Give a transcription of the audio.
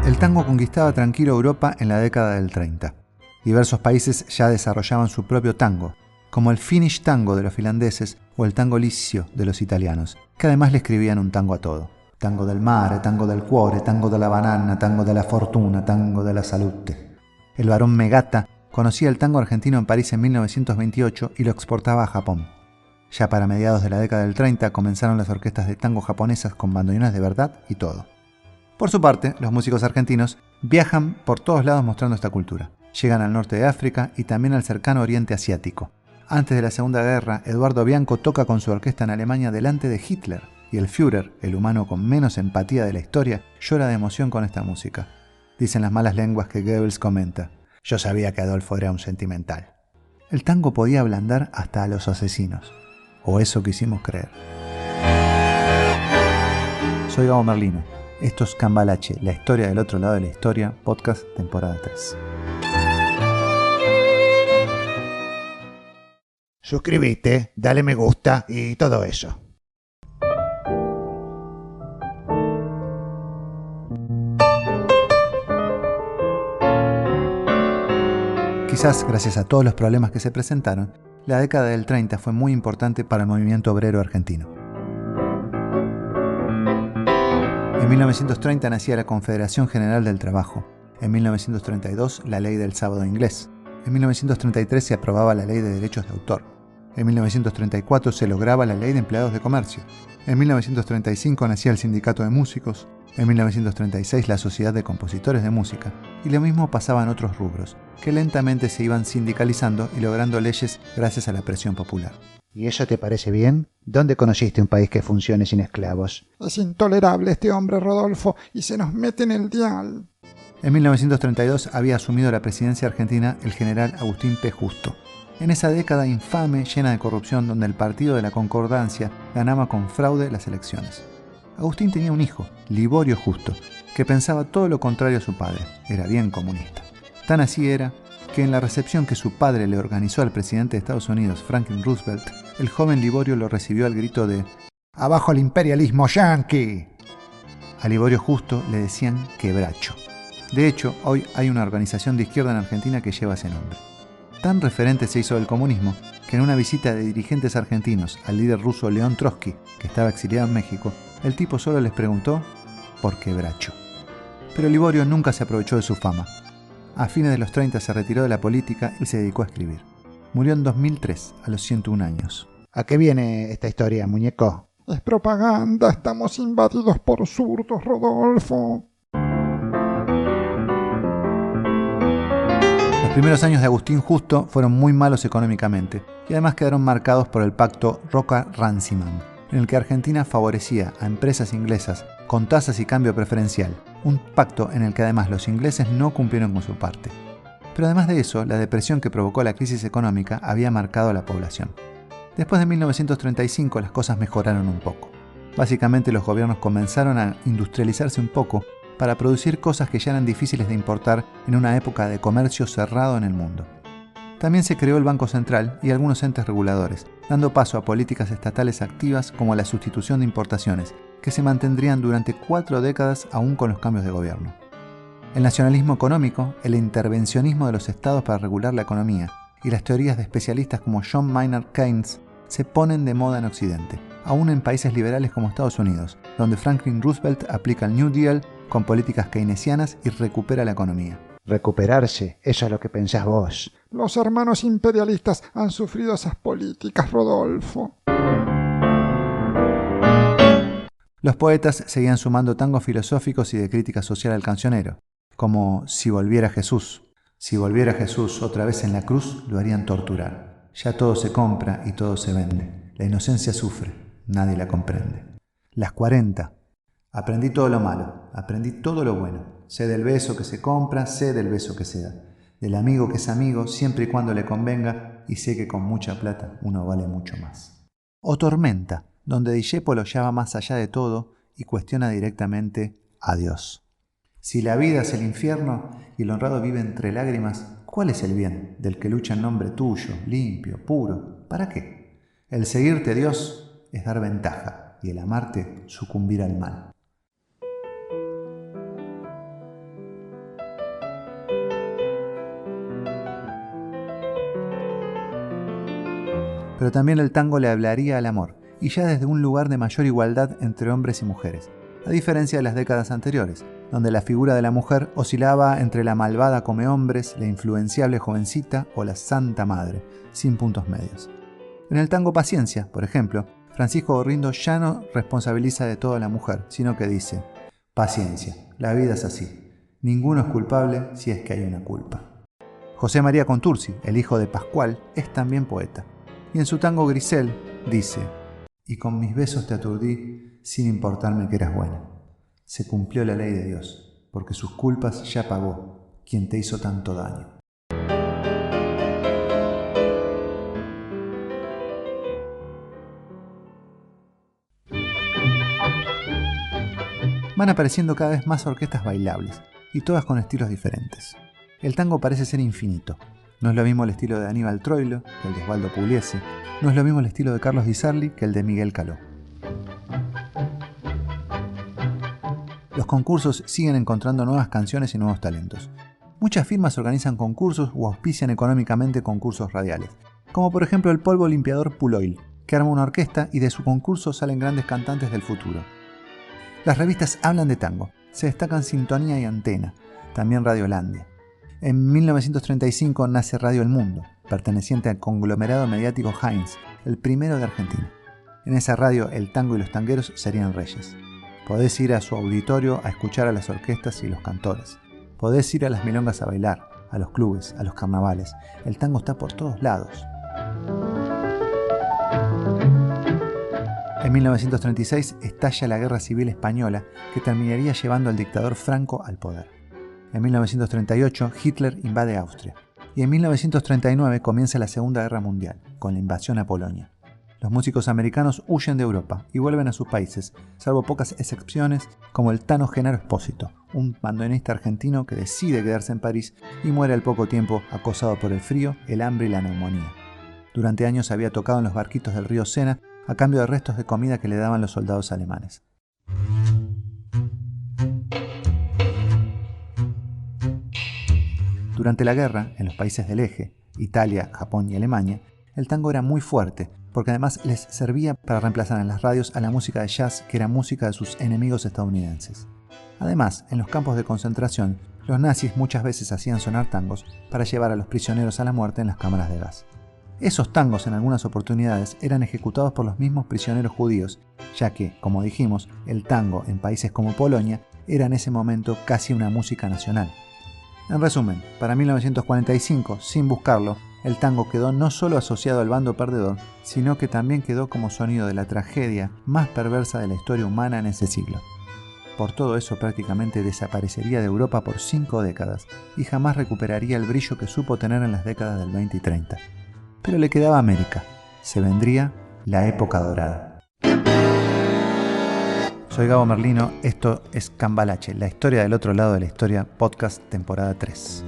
El tango conquistaba tranquilo Europa en la década del 30. Diversos países ya desarrollaban su propio tango, como el Finnish tango de los finlandeses o el tango liscio de los italianos, que además le escribían un tango a todo. Tango del mare, tango del cuore, tango della banana, tango della fortuna, tango della salute. El barón Megata conocía el tango argentino en París en 1928 y lo exportaba a Japón. Ya para mediados de la década del 30 comenzaron las orquestas de tango japonesas con bandoneones de verdad y todo. Por su parte, los músicos argentinos viajan por todos lados mostrando esta cultura. Llegan al norte de África y también al cercano oriente asiático. Antes de la Segunda Guerra, Eduardo Bianco toca con su orquesta en Alemania delante de Hitler, y el Führer, el humano con menos empatía de la historia, llora de emoción con esta música. Dicen las malas lenguas que Goebbels comenta: "Yo sabía que Adolfo era un sentimental". El tango podía ablandar hasta a los asesinos. O eso quisimos creer. Soy Gabo Merlino. Esto es Cambalache, la historia del otro lado de la historia, podcast temporada 3. Suscríbete, dale me gusta y todo eso. Quizás gracias a todos los problemas que se presentaron, la década del 30 fue muy importante para el movimiento obrero argentino. En 1930 nacía la Confederación General del Trabajo. En 1932 la Ley del Sábado Inglés. En 1933 se aprobaba la Ley de Derechos de Autor. En 1934 se lograba la Ley de Empleados de Comercio. En 1935 nacía el Sindicato de Músicos. En 1936 la Sociedad de Compositores de Música. Y lo mismo pasaba en otros rubros, que lentamente se iban sindicalizando y logrando leyes gracias a la presión popular. ¿Y eso te parece bien? ¿Dónde conociste un país que funcione sin esclavos? Es intolerable este hombre, Rodolfo, y se nos mete en el dial. En 1932 había asumido la presidencia argentina el general Agustín P. Justo. En esa década infame, llena de corrupción, donde el Partido de la Concordancia ganaba con fraude las elecciones. Agustín tenía un hijo, Liborio Justo, que pensaba todo lo contrario a su padre. Era bien comunista. Tan así era que en la recepción que su padre le organizó al presidente de Estados Unidos, Franklin Roosevelt, el joven Liborio lo recibió al grito de ¡Abajo el imperialismo yanqui! A Liborio Justo le decían quebracho. De hecho, hoy hay una organización de izquierda en Argentina que lleva ese nombre. Tan referente se hizo del comunismo que en una visita de dirigentes argentinos al líder ruso León Trotsky, que estaba exiliado en México, el tipo solo les preguntó por quebracho. Pero Liborio nunca se aprovechó de su fama. A fines de los 30 se retiró de la política y se dedicó a escribir. Murió en 2003, a los 101 años. ¿A qué viene esta historia, muñeco? Es propaganda, estamos invadidos por zurdos, Rodolfo. Los primeros años de Agustín Justo fueron muy malos económicamente y además quedaron marcados por el pacto Roca-Runciman, en el que Argentina favorecía a empresas inglesas con tasas y cambio preferencial, un pacto en el que además los ingleses no cumplieron con su parte. Pero además de eso, la depresión que provocó la crisis económica había marcado a la población. Después de 1935 las cosas mejoraron un poco. Básicamente los gobiernos comenzaron a industrializarse un poco para producir cosas que ya eran difíciles de importar en una época de comercio cerrado en el mundo. También se creó el Banco Central y algunos entes reguladores, dando paso a políticas estatales activas como la sustitución de importaciones, que se mantendrían durante 4 décadas aún con los cambios de gobierno. El nacionalismo económico, el intervencionismo de los estados para regular la economía y las teorías de especialistas como John Maynard Keynes se ponen de moda en Occidente, aún en países liberales como Estados Unidos, donde Franklin Roosevelt aplica el New Deal con políticas keynesianas y recupera la economía. Recuperarse, eso es lo que pensás vos. Los hermanos imperialistas han sufrido esas políticas, Rodolfo. Los poetas seguían sumando tangos filosóficos y de crítica social al cancionero, como Si volviera Jesús. Si volviera Jesús otra vez en la cruz, lo harían torturar. Ya todo se compra y todo se vende. La inocencia sufre, nadie la comprende. Las 40. Aprendí todo lo malo, aprendí todo lo bueno. Sé del beso que se compra, sé del beso que se da. Del amigo que es amigo, siempre y cuando le convenga, y sé que con mucha plata uno vale mucho más. O Tormenta, donde Discepolo ya va más allá de todo y cuestiona directamente a Dios. Si la vida es el infierno y el honrado vive entre lágrimas, ¿cuál es el bien del que lucha en nombre tuyo, limpio, puro? ¿Para qué? El seguirte, Dios, es dar ventaja y el amarte sucumbir al mal. pero también el tango le hablaría al amor, y ya desde un lugar de mayor igualdad entre hombres y mujeres, a diferencia de las décadas anteriores, donde la figura de la mujer oscilaba entre la malvada comehombres, la influenciable jovencita o la santa madre, sin puntos medios. En el tango Paciencia, por ejemplo, Francisco Gorrindo ya no responsabiliza de todo a la mujer, sino que dice: paciencia, la vida es así, ninguno es culpable si es que hay una culpa. José María Contursi, el hijo de Pascual, es también poeta, y en su tango Grisel dice: y con mis besos te aturdí sin importarme que eras buena. Se cumplió la ley de Dios, porque sus culpas ya pagó quien te hizo tanto daño. Van apareciendo cada vez más orquestas bailables, y todas con estilos diferentes. El tango parece ser infinito. No es lo mismo el estilo de Aníbal Troilo que el de Osvaldo Pugliese, no es lo mismo el estilo de Carlos Di Sarli que el de Miguel Caló. Los concursos siguen encontrando nuevas canciones y nuevos talentos. Muchas firmas organizan concursos o auspician económicamente concursos radiales, como por ejemplo el polvo limpiador Puloil, que arma una orquesta y de su concurso salen grandes cantantes del futuro. Las revistas hablan de tango, se destacan Sintonía y Antena, también Radiolandia. En 1935 nace Radio El Mundo, perteneciente al conglomerado mediático Heinz, el primero de Argentina. En esa radio el tango y los tangueros serían reyes. Podés ir a su auditorio a escuchar a las orquestas y los cantores. Podés ir a las milongas a bailar, a los clubes, a los carnavales. El tango está por todos lados. En 1936 estalla la Guerra Civil Española, que terminaría llevando al dictador Franco al poder. En 1938 Hitler invade Austria. Y en 1939 comienza la Segunda Guerra Mundial, con la invasión a Polonia. Los músicos americanos huyen de Europa y vuelven a sus países, salvo pocas excepciones, como el Tano Genaro Espósito, un bandoneonista argentino que decide quedarse en París y muere al poco tiempo acosado por el frío, el hambre y la neumonía. Durante años había tocado en los barquitos del río Sena a cambio de restos de comida que le daban los soldados alemanes. Durante la guerra, en los países del eje, Italia, Japón y Alemania, el tango era muy fuerte, porque además les servía para reemplazar en las radios a la música de jazz, que era música de sus enemigos estadounidenses. Además, en los campos de concentración, los nazis muchas veces hacían sonar tangos para llevar a los prisioneros a la muerte en las cámaras de gas. Esos tangos en algunas oportunidades eran ejecutados por los mismos prisioneros judíos, ya que, como dijimos, el tango en países como Polonia era en ese momento casi una música nacional. En resumen, para 1945, sin buscarlo, el tango quedó no solo asociado al bando perdedor, sino que también quedó como sonido de la tragedia más perversa de la historia humana en ese siglo. Por todo eso prácticamente desaparecería de Europa por 5 décadas y jamás recuperaría el brillo que supo tener en las décadas del 20 y 30. Pero le quedaba América. Se vendría la época dorada. Soy Gabo Merlino, esto es Cambalache, la historia del otro lado de la historia, podcast temporada 3.